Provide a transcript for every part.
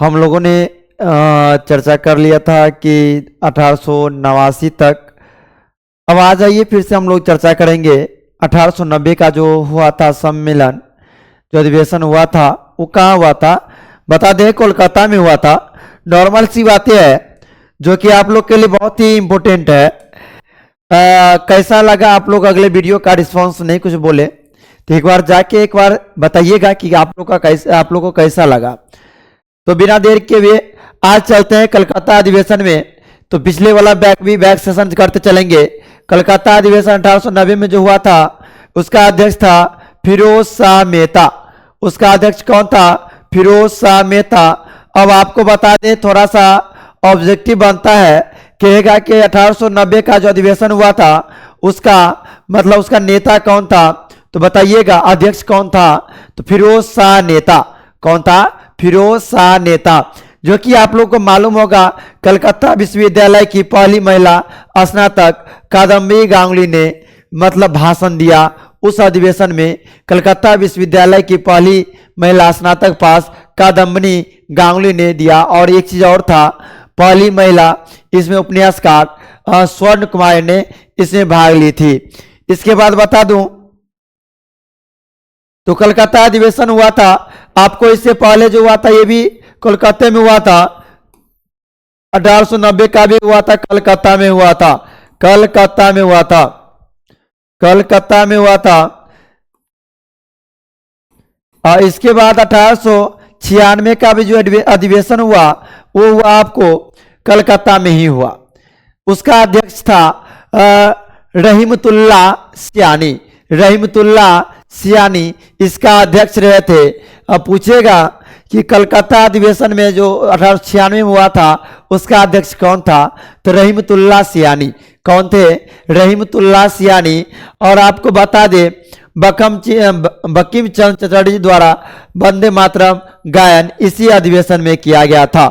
हम लोगों ने चर्चा कर लिया था कि 1889 तक। अब आ जाइए फिर से हम लोग चर्चा करेंगे 1890 का जो हुआ था सम्मेलन, जो अधिवेशन हुआ था वो कहाँ हुआ था बता दें, कोलकाता में हुआ था। नॉर्मल सी बातें है जो कि आप लोग के लिए बहुत ही इम्पोर्टेंट है। कैसा लगा आप लोग अगले वीडियो का रिस्पांस नहीं कुछ बोले तो एक बार जाके एक बार बताइएगा कि आप लोग को कैसा लगा। तो बिना देर के हुए आज चलते हैं कलकत्ता अधिवेशन में। तो पिछले वाला बैक सेशन करते चलेंगे। कलकत्ता अधिवेशन 1890 में जो हुआ था उसका अध्यक्ष था फिरोज शाह मेहता। उसका अध्यक्ष कौन था? फिरोज शाह मेहता। अब आपको बता दें, थोड़ा सा ऑब्जेक्टिव बनता है, कहेगा कि 1890 का जो अधिवेशन हुआ था उसका मतलब उसका नेता कौन था, तो बताइएगा अध्यक्ष कौन था? तो फिरोज शाह नेता। कौन था? फिरोज शाह नेता, जो कि आप लोग को मालूम होगा कलकत्ता विश्वविद्यालय की पहली महिला स्नातक कादम्बरी गांगुली ने मतलब भाषण दिया उस अधिवेशन में। कलकत्ता विश्वविद्यालय की पहली महिला स्नातक पास कादम्बरी गांगुली ने दिया। और एक चीज और था, पहली महिला इसमें उपन्यासकार स्वर्ण कुमार ने इसमें भाग ली थी। इसके बाद बता दूं तो कलकत्ता अधिवेशन हुआ था, आपको इससे पहले जो हुआ था ये भी कोलकाता में हुआ था। 1890 का भी हुआ था, कलकत्ता में हुआ था। कलकत्ता में हुआ था। कलकत्ता में हुआ था। और इसके बाद 1896 का भी जो अधिवेशन हुआ वो हुआ आपको कलकत्ता में ही हुआ। उसका अध्यक्ष था रहीमतुल्ला सियानी। रहीमतुल्ला सियानी इसका अध्यक्ष रहे थे। अब पूछेगा कि कलकत्ता अधिवेशन में जो 1896 में हुआ था उसका अध्यक्ष कौन था, तो रहीमतुल्ला सियानी। कौन थे? रहीमतुल्ला सियानी। और आपको बता दे बंकिम चंद्र चटर्जी द्वारा वंदे मातरम गायन इसी अधिवेशन में किया गया था।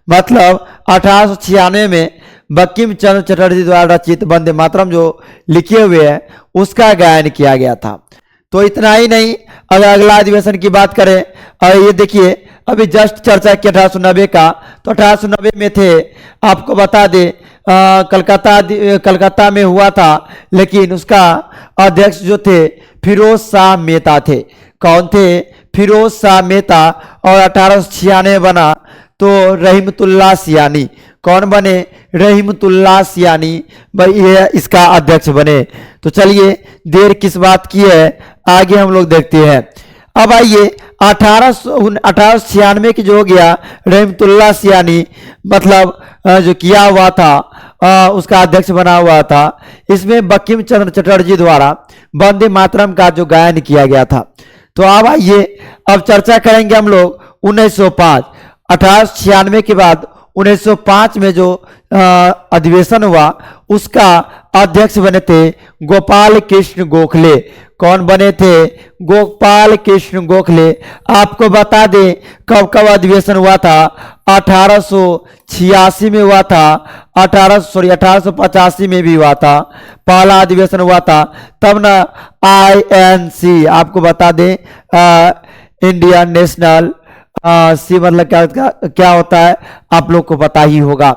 मतलब 1896 में बंकिम चंद्र चटर्जी द्वारा रचित वंदे मातरम जो लिखे हुए हैं उसका गायन किया गया था। तो इतना ही नहीं, अगर अगला अधिवेशन की बात करें, और ये देखिए अभी जस्ट चर्चा की 1890 का, तो 1890 में थे, आपको बता दे कलकत्ता में हुआ था, लेकिन उसका अध्यक्ष जो थे फिरोज शाह मेहता थे। कौन थे? फिरोज शाह मेहता। और 1896 बना तो रहीमतुल्ला सियानी। कौन बने? रहीमतुल्ला सियानी भाई ये इसका अध्यक्ष बने। तो चलिए देर किस बात की है, आगे हम लोग देखते हैं। अब आइए 1896 की जो हो गया रहीमतुल्ला सियानी मतलब जो किया हुआ था उसका अध्यक्ष बना हुआ था। इसमें बंकिम चंद्र चटर्जी द्वारा वंदे मातरम का जो गायन किया गया था। तो अब आइए अब चर्चा करेंगे हम लोग 1905। 1896 के बाद 1905 में जो अधिवेशन हुआ उसका अध्यक्ष बने थे गोपाल कृष्ण गोखले। कौन बने थे? गोपाल कृष्ण गोखले। आपको बता दें कब कब अधिवेशन हुआ था? 1886 में हुआ था। 1885 में भी हुआ था, पहला अधिवेशन हुआ था। तब ना INC आपको बता दें इंडियन नेशनल सी मतलब क्या होता है आप लोग को पता ही होगा।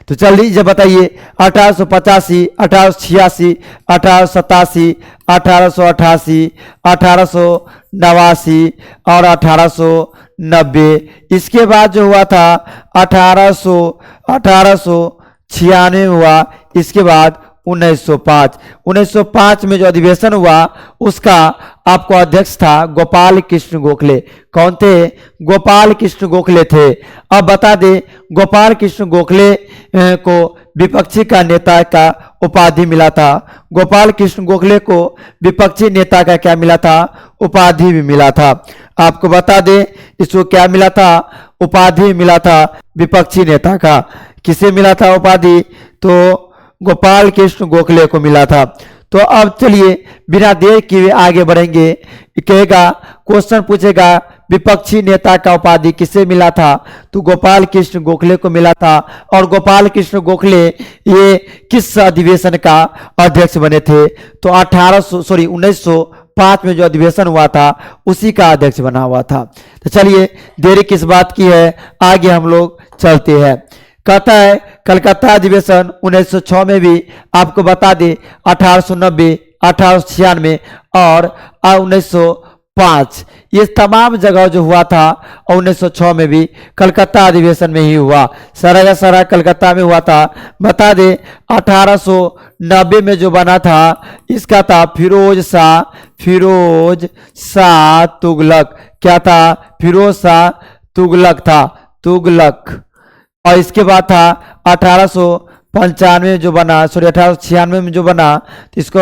तो चलिए जब बताइए 1885, 1886, 1887, 1888, 1889 और 1890। इसके बाद जो हुआ था 1896 हुआ। इसके बाद 1905 में जो अधिवेशन हुआ उसका आपको अध्यक्ष था गोपाल कृष्ण गोखले। कौन थे? गोपाल कृष्ण गोखले थे। अब बता दें गोपाल कृष्ण गोखले को विपक्षी का नेता का उपाधि मिला था। गोपाल कृष्ण गोखले को विपक्षी नेता का क्या मिला था? उपाधि भी मिला था। आपको बता दें इसको क्या मिला था? उपाधि मिला था विपक्षी नेता का। किसे मिला था उपाधि? तो गोपाल कृष्ण गोखले को मिला था। तो अब चलिए बिना देर किए आगे बढ़ेंगे। कहेगा क्वेश्चन पूछेगा विपक्षी नेता का उपाधि किसे मिला था, तो गोपाल कृष्ण गोखले को मिला था। और गोपाल कृष्ण गोखले ये किस अधिवेशन का अध्यक्ष बने थे? तो 1905 1905 में जो अधिवेशन हुआ था उसी का अध्यक्ष बना हुआ था। तो चलिए देरी किस बात की है, आगे हम लोग चलते हैं। कहता है कलकत्ता अधिवेशन 1906 में भी आपको बता दें 1890, 1896 और 1905 ये तमाम जगह जो हुआ था 1906 में भी कलकत्ता अधिवेशन में ही हुआ, सारा का सारा कलकत्ता में हुआ था। बता दे 1890 में जो बना था इसका था फिरोज शाह तुगलक। क्या था? फिरोज शाह तुगलक था, तुगलक। और इसके बाद था 1895 में जो बना, 1896 में जो बना तो इसको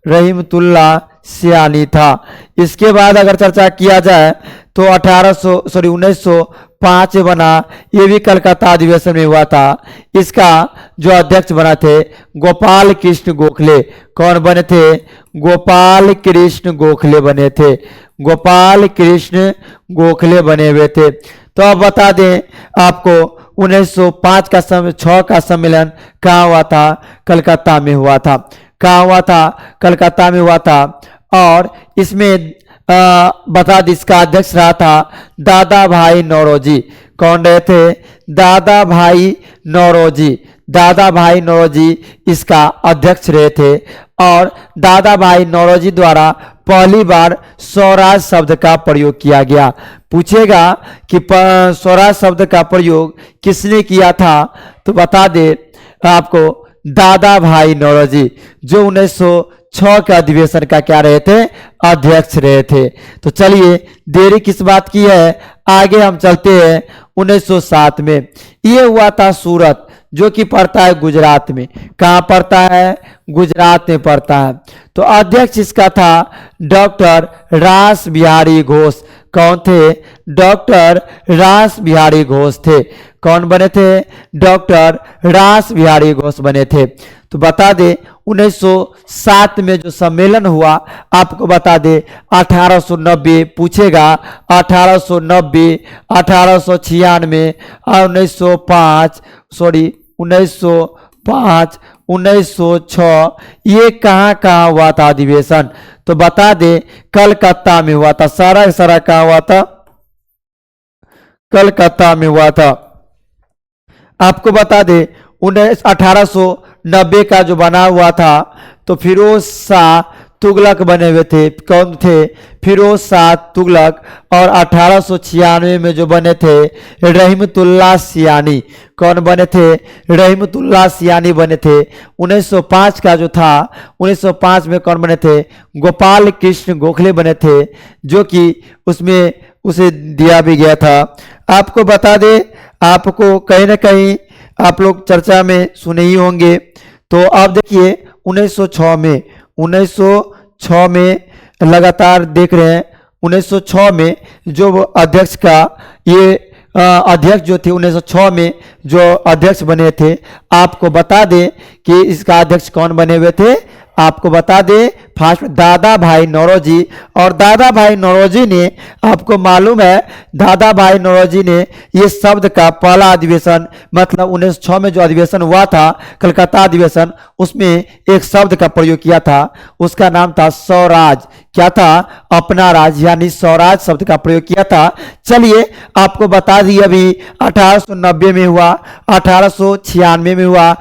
रहीमतुल्ला सियानी था। इसके बाद अगर चर्चा किया जाए तो 1905 में बना, ये भी कलकत्ता अधिवेशन में हुआ था। इसका जो अध्यक्ष बना थे गोपाल कृष्ण गोखले। कौन बने थे? गोपाल कृष्ण गोखले बने थे, गोपाल कृष्ण गोखले बने हुए थे। तो अब बता दें आपको 1905 का 6 का सम्मेलन कहाँ हुआ था? कलकत्ता में हुआ था। कहाँ हुआ था? कलकत्ता में हुआ था। और इसमें बता दें इसका अध्यक्ष रहा था दादा भाई नौरोजी। कौन रहे थे? दादा भाई नौरोजी। दादा भाई नौरोजी इसका अध्यक्ष रहे थे। और दादा भाई नौरोजी द्वारा पहली बार स्वराज शब्द का प्रयोग किया गया। पूछेगा कि स्वराज शब्द का प्रयोग किसने किया था, तो बता दे आपको दादा भाई नौरोजी, जो 1906 के अधिवेशन का क्या रहे थे? अध्यक्ष रहे थे। तो चलिए देरी किस बात की है, आगे हम चलते हैं 1907 में। ये हुआ था सूरत, जो कि पड़ता है गुजरात में। कहाँ पड़ता है? गुजरात में पड़ता है। तो अध्यक्ष इसका था डॉक्टर रास बिहारी घोष। कौन थे? डॉक्टर रास बिहारी घोष थे। कौन बने थे? डॉक्टर रास बिहारी घोष बने थे। तो बता दे 1907 में जो सम्मेलन हुआ आपको बता दे 1890 पूछेगा, 1890, 1896 और 1905 1906 ये कहाँ हुआ था अधिवेशन? तो बता दे कलकत्ता में हुआ था। सारा सारा कहाँ हुआ था? कलकत्ता में हुआ था। आपको बता दे 1890 का जो बना हुआ था तो फिरोज शाह तुगलक बने हुए थे। कौन थे? फिरोज शाह तुगलक। और 1896 में जो बने थे रहीमतुल्ला सियानी। कौन बने थे? रहीमतुल्ला सियानी बने थे। 1905 का जो था 1905 में कौन बने थे? गोपाल कृष्ण गोखले बने थे, जो कि उसमें उसे दिया भी गया था। आपको बता दे, आपको कहीं ना कहीं आप लोग चर्चा में सुने ही होंगे। तो आप देखिए 1906 में लगातार देख रहे हैं 1906 में जो अध्यक्ष का ये अध्यक्ष जो थे 1906 में जो अध्यक्ष बने थे, आपको बता दें कि इसका अध्यक्ष कौन बने हुए थे। आपको बता दें फर्स्ट दादा भाई नौरोजी। और दादा भाई नौरोजी ने, आपको मालूम है दादा भाई नौरोजी ने ये शब्द का पहला अधिवेशन, मतलब 1906 में जो अधिवेशन हुआ था कलकत्ता अधिवेशन, उसमें एक शब्द का प्रयोग किया था। उसका नाम था स्वराज। क्या था? अपना राज, यानी स्वराज शब्द का प्रयोग किया था। चलिए आपको बता दी अभी 1890 में हुआ, 1896 में हुआ,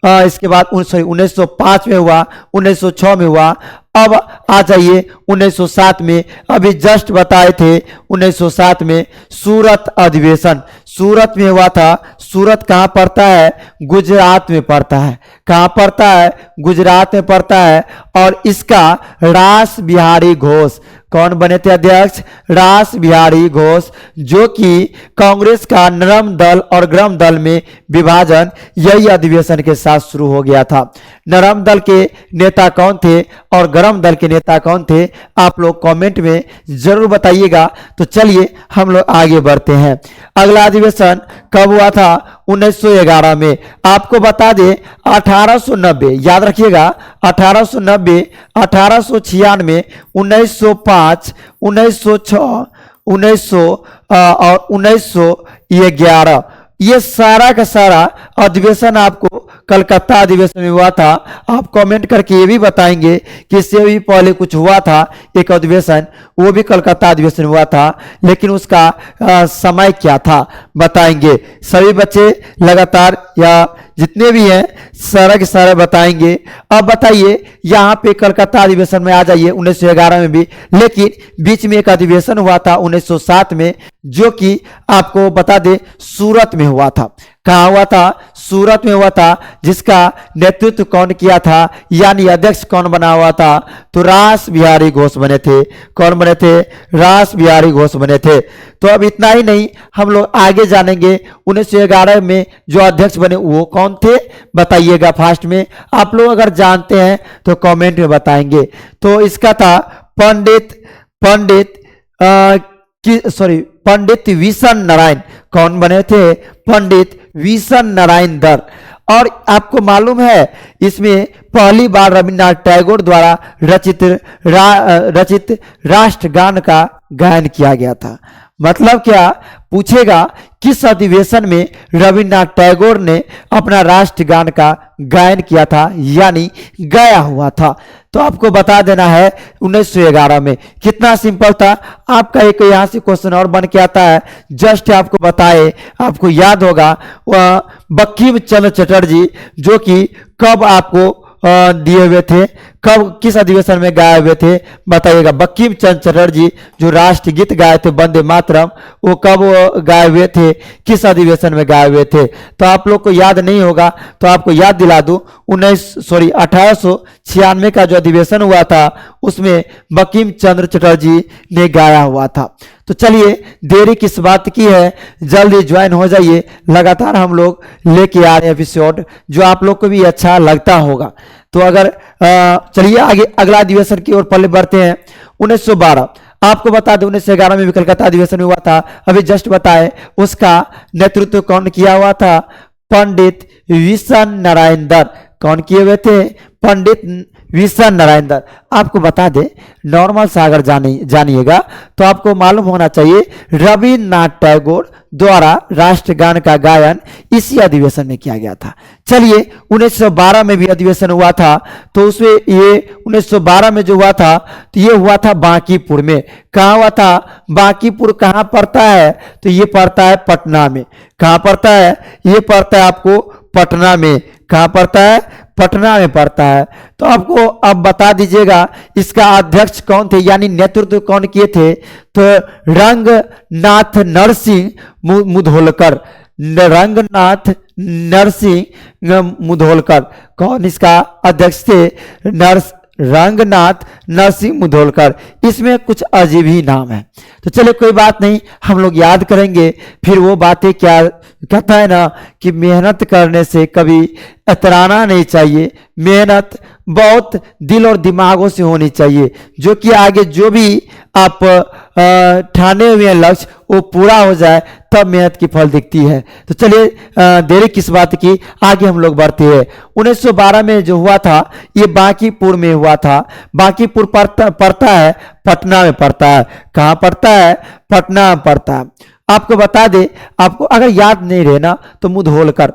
इसके बाद 1905 में हुआ, 1906 में हुआ। अब आ जाइए 1907 में। अभी जस्ट बताए थे 1907 में सूरत अधिवेशन सूरत में हुआ था। सूरत कहाँ पड़ता है? गुजरात में पड़ता है। कहाँ पड़ता है? गुजरात में पड़ता है। और इसका रास बिहारी घोष कौन बने थे अध्यक्ष? रास बिहारी घोष, जो कि कांग्रेस का नरम दल और गरम दल में विभाजन यही अधिवेशन के साथ शुरू हो गया था। नरम दल के नेता कौन थे और गरम दल के नेता कौन थे? आप लोग कमेंट में जरूर बताइएगा। तो चलिए हम लोग आगे बढ़ते हैं। अगला अधिवेशन कब हुआ था? 1911 में। आपको बता दें 1890, याद रखिएगा 1890, 1896, 1905, 1906, 1900 और 1911 ये सारा का सारा अधिवेशन आपको कलकत्ता अधिवेशन में हुआ था। आप कमेंट करके ये भी बताएंगे कि इससे भी पहले कुछ हुआ था एक अधिवेशन, वो भी कलकत्ता अधिवेशन हुआ था, लेकिन उसका समय क्या था बताएंगे। सभी बच्चे लगातार या जितने भी हैं सारा के सारे बताएंगे। अब बताइए यहाँ पे कलकत्ता अधिवेशन में आ जाइए 1911 में भी, लेकिन बीच में एक अधिवेशन हुआ था 1907 में, जो कि आपको बता दे सूरत में हुआ था। कहाँ हुआ था? सूरत में हुआ था। जिसका नेतृत्व कौन किया था, यानी अध्यक्ष कौन बना हुआ था? तो रास बिहारी घोष बने थे। कौन बने थे? रास बिहारी घोष बने थे। तो अब इतना ही नहीं, हम लोग आगे जानेंगे 1911 में जो अध्यक्ष बने वो कौन थे, बताइएगा फास्ट में। आप लोग अगर जानते हैं तो कमेंट में बताएंगे। तो इसका था पंडित विशन नारायण। कौन बने थे? पंडित विशन नारायण दर। और आपको मालूम है इसमें पहली बार रविन्द्रनाथ टैगोर द्वारा रचित राष्ट्रगान का गायन किया गया था। मतलब क्या पूछेगा, किस अधिवेशन में रविन्द्रनाथ टैगोर ने अपना राष्ट्रगान का गायन किया था, यानी गाया हुआ था? तो आपको बता देना है 1911 में। कितना सिंपल था। आपका एक यहाँ से क्वेश्चन और बन के आता है, जस्ट आपको बताए, आपको याद होगा वह बंकिम चंद्र चटर्जी जो कि कब आपको दिए हुए थे, कब किस अधिवेशन में गाए हुए थे बताइएगा। बंकिम चंद्र चटर्जी जो राष्ट्रगीत गाए थे वंदे मातरम, वो कब गाए हुए थे, किस अधिवेशन में गाए हुए थे? तो आप लोग को याद नहीं होगा तो आपको याद दिला दूं, 1896 का जो अधिवेशन हुआ था उसमें बंकिम चंद्र चटर्जी ने गाया हुआ था। तो चलिए देरी किस बात की है, जल्दी ज्वाइन हो जाइए। लगातार हम लोग लेके आ रहे हैं एपिसोड जो आप लोग को भी अच्छा लगता होगा। तो अगर चलिए आगे अगला अधिवेशन की ओर पहले बढ़ते हैं। 1912 आपको बता दें 1911 में भी कलकत्ता अधिवेशन हुआ था, अभी जस्ट बताए। उसका नेतृत्व कौन किया हुआ था? पंडित विशन नारायण दर। कौन किए हुए थे? पंडित विशन नारायण दर। आपको बता दें नॉर्मल सा अगर जानिएगा तो आपको मालूम होना चाहिए रविन्द्रनाथ टैगोर द्वारा राष्ट्रगान का गायन इसी अधिवेशन में किया गया था। चलिए 1912 में भी अधिवेशन हुआ था, तो उसमें ये 1912 में जो हुआ था तो ये हुआ था बांकीपुर में। कहाँ हुआ था? बांकीपुर कहाँ पड़ता है? तो ये पड़ता है पटना में। कहाँ पड़ता है? ये पड़ता है आपको पटना में। कहाँ पड़ता है? पटना में पड़ता है। तो आपको अब बता दीजिएगा इसका अध्यक्ष कौन थे, यानी नेतृत्व कौन किए थे? तो रंगनाथ नरसिंह मुधोलकर। रंगनाथ नरसिंह मुधोलकर कौन इसका अध्यक्ष थे? रंगनाथ नरसिंह मुधोलकर। इसमें कुछ अजीब ही नाम है, तो चलिए कोई बात नहीं, हम लोग याद करेंगे। फिर वो बातें क्या कहता है ना कि मेहनत करने से कभी इतराना नहीं चाहिए। मेहनत बहुत दिल और दिमागों से होनी चाहिए, जो कि आगे जो भी आप ठाने हुए लक्ष्य वो पूरा हो जाए तब मेहनत की फल दिखती है। तो चलिए देरी किस बात की, आगे हम लोग बढ़ते हैं। 1912 में जो हुआ था ये बांकीपुर में हुआ था। बांकीपुर पड़ता है पटना में पड़ता है। कहाँ पड़ता है? पटना में पड़ता है। आपको बता दे, आपको अगर याद नहीं रहना तो मुधोलकर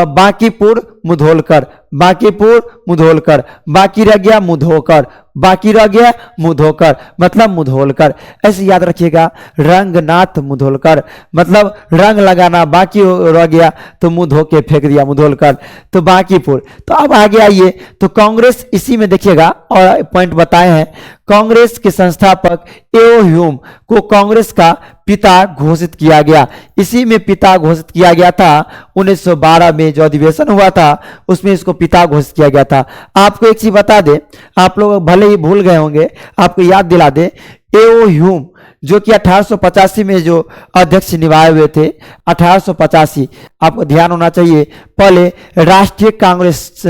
बांकीपुर मुधोलकर, बांकीपुर मुधोलकर, बाकी रह गया मुधोकर, बाकी रह गया मुधोकर, मतलब मुधोलकर। ऐसे याद रखिएगा, रंगनाथ मुधोलकर मतलब रंग लगाना बाकी रह गया तो मुंह धो के फेंक दिया मुधोलकर, तो बांकीपुर। तो अब आगे आइए, तो कांग्रेस इसी में देखिएगा और पॉइंट बताए हैं। कांग्रेस के संस्थापक एओ ह्यूम को कांग्रेस का पिता घोषित किया गया। इसी में पिता घोषित किया गया था। 1912 में जो अधिवेशन हुआ था उसमें इसको पिता घोषित किया गया था। आपको एक चीज बता दे, आप लोग भले ही भूल गए होंगे, आपको याद दिला दे, एओ ह्यूम जो कि 1885 में जो अध्यक्ष निभाए हुए थे, 1885। आपको ध्यान होना चाहिए, पहले राष्ट्रीय कांग्रेस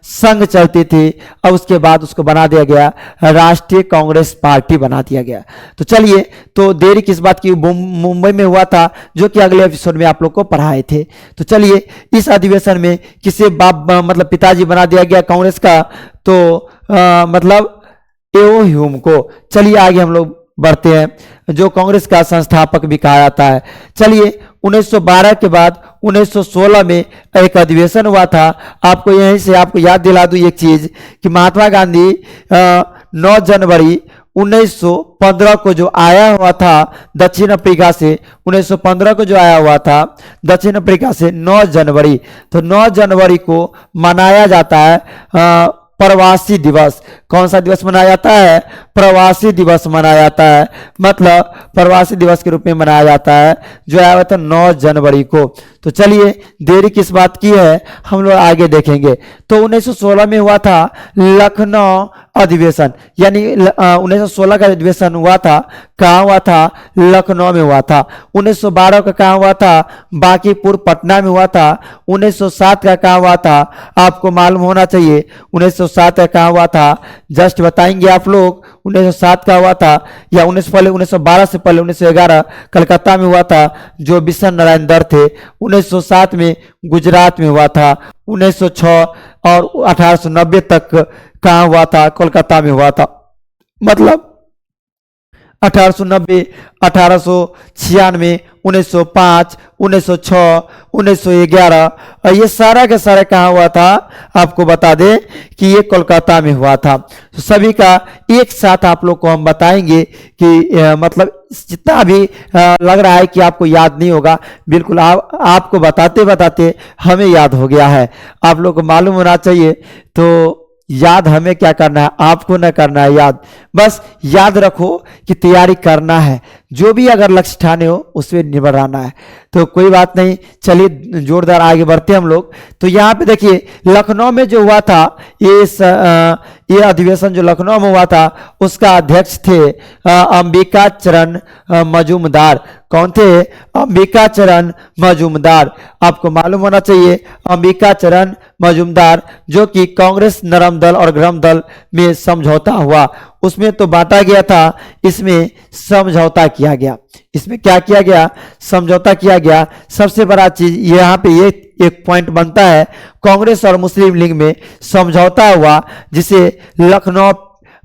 संघ चलती थी और उसके बाद उसको बना दिया गया राष्ट्रीय कांग्रेस पार्टी बना दिया गया। तो चलिए, तो देरी किस बात की, मुंबई में हुआ था, जो कि अगले एपिसोड में आप लोग को पढ़ाए थे। तो चलिए, इस अधिवेशन में किसे बाप मतलब पिताजी बना दिया गया कांग्रेस का? तो मतलब एओ ह्यूम को। चलिए आगे हम लोग बढ़ते हैं, जो कांग्रेस का संस्थापक भी कहा जाता है। चलिए 1912 के बाद 1916 में एक अधिवेशन हुआ था। आपको यहीं से आपको याद दिला दूं एक चीज कि महात्मा गांधी 9 जनवरी 1915 को जो आया हुआ था दक्षिण अफ्रीका से, 1915 को जो आया हुआ था दक्षिण अफ्रीका से 9 जनवरी, तो 9 जनवरी को मनाया जाता है प्रवासी दिवस। कौन सा दिवस मनाया जाता है? प्रवासी दिवस मनाया जाता है, मतलब प्रवासी दिवस के रूप में मनाया जाता है, जो आया हुआ था 9 जनवरी को। तो चलिए देरी किस बात की है, हम लोग आगे देखेंगे। तो 1916 में हुआ था लखनऊ अधिवेशन, यानी 1916 का अधिवेशन हुआ था, कहाँ हुआ था? लखनऊ में हुआ था। 1912 का कहाँ हुआ था? बांकीपुर पटना में हुआ था। 1907 का कहाँ हुआ था? आपको मालूम होना चाहिए 1907 का कहाँ हुआ था, जस्ट बताएंगे आप लोग। 1907 का हुआ था या 1912 से पहले 1911 कलकत्ता में हुआ था, जो बिशन नारायण दर थे। 1907 में गुजरात में हुआ था। 1906 और 1890 तक कहाँ हुआ था? कोलकाता में हुआ था। मतलब 1890, 1896, 1905, 1906, 1911, और ये सारा का सारा कहाँ हुआ था? आपको बता दें कि ये कोलकाता में हुआ था। तो सभी का एक साथ आप लोग को हम बताएंगे कि मतलब जितना भी लग रहा है कि आपको याद नहीं होगा, बिल्कुल आपको बताते बताते हमें याद हो गया है। आप लोग को मालूम होना चाहिए। तो याद हमें क्या करना है? आपको न करना है याद, बस याद रखो कि तैयारी करना है, जो भी अगर लक्ष्य ठाने हो उसमें निर्भर रहना है। तो कोई बात नहीं, चलिए जोरदार आगे बढ़ते हम लोग। तो यहाँ पे देखिए लखनऊ में जो हुआ था ये अधिवेशन जो लखनऊ में हुआ था, उसका अध्यक्ष थे अंबिका चरण मजूमदार। कौन थे? अंबिका चरण मजूमदार। आपको मालूम होना चाहिए अंबिका चरण मजूमदार, जो कि कांग्रेस नरम दल और गरम दल में समझौता हुआ, उसमें तो बांटा गया था, इसमें समझौता किया गया। इसमें क्या किया गया? समझौता किया गया। सबसे बड़ा चीज यहाँ पे ये एक पॉइंट बनता है, कांग्रेस और मुस्लिम लीग में समझौता हुआ, जिसे लखनऊ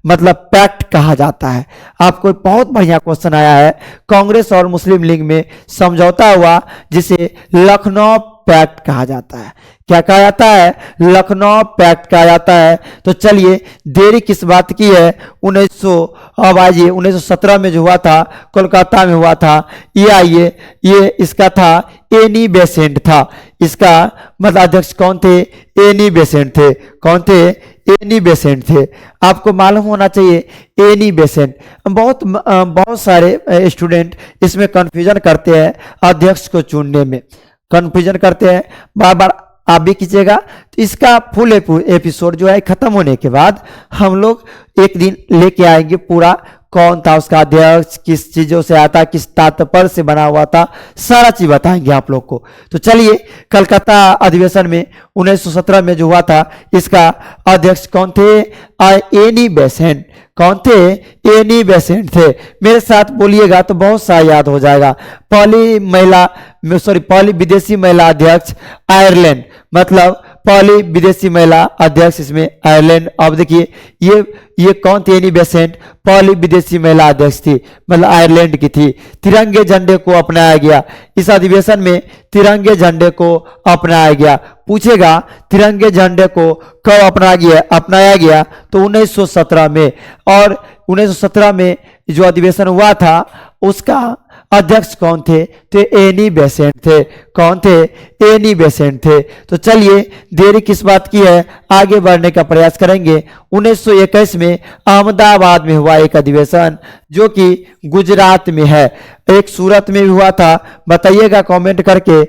मतलब पैक्ट कहा जाता है। आपको बहुत बढ़िया क्वेश्चन आया है, कांग्रेस और मुस्लिम लीग में समझौता हुआ जिसे लखनऊ पैक्ट कहा जाता है। क्या कहा जाता है? लखनऊ पैक्ट कहा जाता है। तो चलिए देरी किस बात की है? 1917 में जो हुआ था कोलकाता में हुआ था। ये आइए, ये इसका था एनी बेसेंट था। इसका मतलब अध्यक्ष कौन थे? एनी बेसेंट थे। कौन थे? एनी बेसेंट थे। आपको मालूम होना चाहिए एनी बेसेंट। बहुत सारे स्टूडेंट इसमें कंफ्यूजन करते हैं, अध्यक्ष को चुनने में कंफ्यूजन करते हैं, बार बार आप भी कीजिएगा। तो इसका फुल एपिसोड जो है खत्म होने के बाद हम लोग एक दिन लेके आएंगे पूरा, कौन था उसका अध्यक्ष, किस चीजों से आता, किस तात्पर्य से बना हुआ था, सारा चीज बताएंगे आप लोग को। तो चलिए कलकत्ता अधिवेशन में 1917 में जो हुआ था, इसका अध्यक्ष कौन थे? Annie Besant. कौन थे? एनी बेसेंट थे। मेरे साथ बोलिएगा तो बहुत सा याद हो जाएगा। पहली विदेशी महिला अध्यक्ष आयरलैंड, मतलब पहली विदेशी महिला अध्यक्ष इसमें आयरलैंड। अब देखिए ये कौन थी? एनी बेसेंट पहली विदेशी महिला अध्यक्ष थी, मतलब आयरलैंड की थी। तिरंगे झंडे को अपनाया गया। इस अधिवेशन में तिरंगे झंडे को अपनाया गया। पूछेगा तिरंगे झंडे को कब अपनाया गया? तो 1917 में। और 1917 में जो अधिवेशन हुआ था उसका अध्यक्ष कौन थे? तो एनी बेसेंट थे। कौन थे? एनी बेसेंट थे। तो चलिए देरी किस बात की है, आगे बढ़ने का प्रयास करेंगे। 1921 में अहमदाबाद में हुआ एक अधिवेशन, जो कि गुजरात में है। एक सूरत में भी हुआ था, बताइएगा कमेंट करके।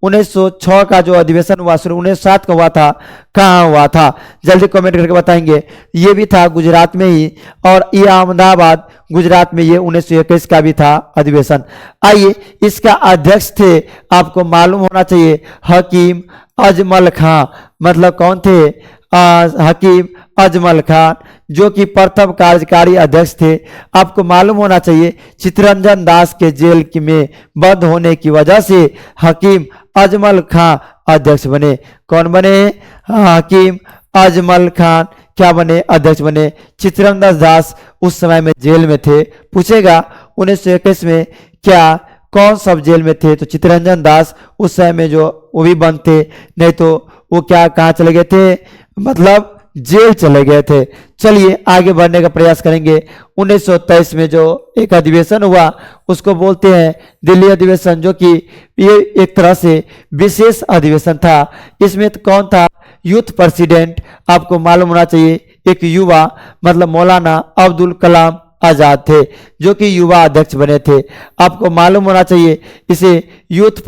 1906 का जो अधिवेशन हुआ 1907 का हुआ था, कहाँ हुआ था? जल्दी कमेंट करके बताएंगे। ये भी था गुजरात में ही, और ये अहमदाबाद गुजरात में, ये 1921 का भी था अधिवेशन। आइए, इसका अध्यक्ष थे, आपको मालूम होना चाहिए, हकीम अजमल खां। मतलब कौन थे? हकीम अजमल खान, जो कि प्रथम कार्यकारी अध्यक्ष थे। आपको मालूम होना चाहिए चित्तरंजन दास के जेल में बंद होने की वजह से हकीम अजमल खान अध्यक्ष बने। कौन बने? हकीम अजमल खान। क्या बने, अध्यक्ष बने। चित्तरंजन दास उस समय में जेल में थे। पूछेगा 1921 में क्या कौन सब जेल में थे, तो चित्तरंजन दास उस समय में जो वो भी बंद थे, नहीं तो वो क्या कहाँ चले गए थे, मतलब जेल चले गए थे। चलिए आगे बढ़ने का प्रयास करेंगे। 1923 में जो एक अधिवेशन हुआ उसको बोलते हैं दिल्ली अधिवेशन, जो कि ये एक तरह से विशेष अधिवेशन था। इसमें तो कौन था, यूथ प्रेसिडेंट, आपको मालूम होना चाहिए, एक युवा, मतलब मौलाना अब्दुल कलाम आजाद थे, जो कि युवा अध्यक्ष बने थे। आपको मालूम होना चाहिए इसे यूथ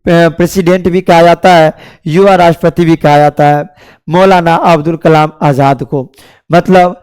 प्रेसिडेंट भी कहा जाता है, युवा राष्ट्रपति भी कहा जाता है, मौलाना अब्दुल कलाम आजाद को। मतलब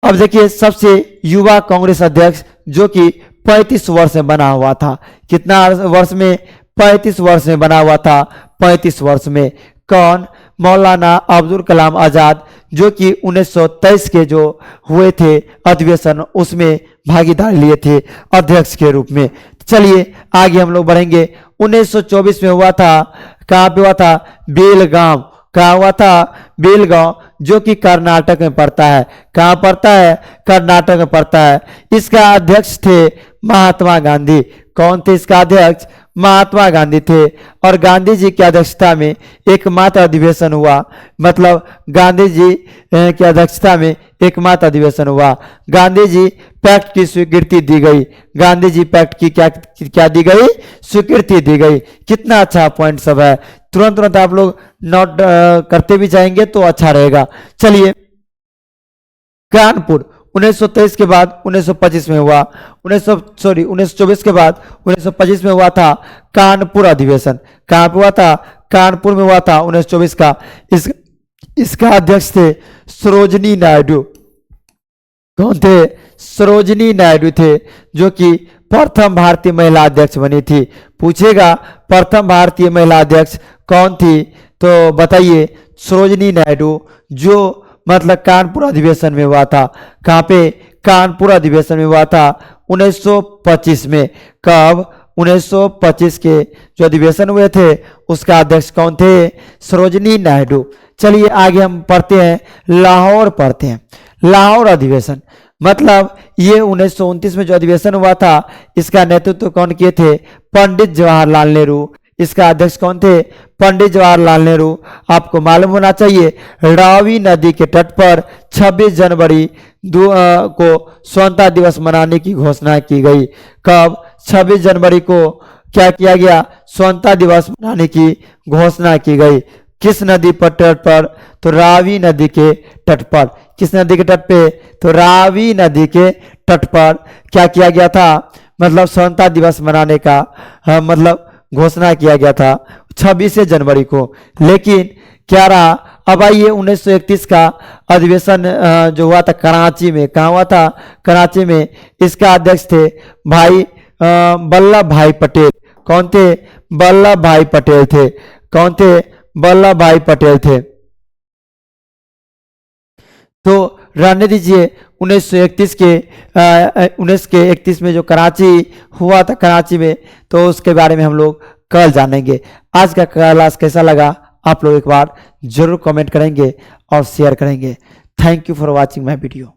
अब देखिए सबसे युवा कांग्रेस अध्यक्ष जो कि 35 वर्ष में बना हुआ था। कितना वर्ष में, 35 वर्ष में बना हुआ था। 35 वर्ष में कौन, मौलाना अब्दुल कलाम आजाद, जो कि 1923 के जो हुए थे अधिवेशन उसमें भागीदारी लिए थे अध्यक्ष के रूप में। चलिए आगे हम लोग बढ़ेंगे। 1924 में हुआ था, कहाँ पे हुआ था, बेलगांव। कहाँ हुआ था, बेलगांव, जो कि कर्नाटक में पड़ता है। कहाँ पड़ता है, कर्नाटक में पड़ता है। इसका अध्यक्ष थे महात्मा गांधी। कौन थे इसका अध्यक्ष, महात्मा गांधी थे। और गांधी जी की अध्यक्षता में एकमात्र अधिवेशन हुआ, मतलब गांधी जी की अध्यक्षता में एकमात्र अधिवेशन हुआ। गांधी जी पैक्ट की स्वीकृति दी गई। गांधी जी पैक्ट की क्या दी गई, स्वीकृति दी गई। कितना अच्छा पॉइंट सब है, तुरंत तुरंत आप लोग नोट करते भी जाएंगे तो अच्छा रहेगा। चलिए कानपुर 1923 के बाद 1925 में हुआ, 1924 के बाद 1925 में हुआ था कानपुर अधिवेशन। कहाँ पे हुआ था, कानपुर में हुआ था 1924 का। इसका अध्यक्ष थे सरोजनी नायडू। कौन थे, सरोजनी नायडू थे, जो कि प्रथम भारतीय महिला अध्यक्ष बनी थी। पूछेगा प्रथम भारतीय महिला अध्यक्ष कौन थी, तो बताइए सरोजनी नायडू, जो मतलब कानपुर अधिवेशन में हुआ था। कहाँ पे, कानपुर अधिवेशन में हुआ था 1925 में। कब, 1925 के जो अधिवेशन हुए थे उसका अध्यक्ष कौन थे, सरोजनी नायडू। चलिए आगे हम पढ़ते हैं, लाहौर पढ़ते हैं। लाहौर अधिवेशन, मतलब ये 1929 में जो अधिवेशन हुआ था इसका नेतृत्व कौन किए थे, पंडित जवाहरलाल नेहरू। इसका अध्यक्ष कौन थे, पंडित जवाहरलाल नेहरू। आपको मालूम होना चाहिए रावी नदी के तट पर 26 जनवरी को स्वतंत्रता दिवस मनाने की घोषणा की गई। कब, 26 जनवरी को क्या किया गया, स्वतंत्रता दिवस मनाने की घोषणा की गई। किस नदी पर तट पर, तो रावी नदी के तट पर। किस नदी के तट पे, तो रावी नदी के तट पर क्या किया गया था, मतलब स्वतंत्रता दिवस मनाने का मतलब घोषणा किया गया था 26 जनवरी को। लेकिन क्या रहा, अब आइए 1931 का अधिवेशन जो हुआ था कराची में। कहाँ हुआ था, कराची में। इसका अध्यक्ष थे भाई वल्लभ भाई पटेल। कौन थे, वल्लभ भाई पटेल थे। कौन थे, वल्लभ भाई पटेल थे। तो रहने दीजिए 1931 के 1931 में जो कराची हुआ था, कराची में, तो उसके बारे में हम लोग कल जानेंगे। आज का क्लास कैसा लगा आप लोग एक बार जरूर कमेंट करेंगे और शेयर करेंगे। Thank you for watching my video.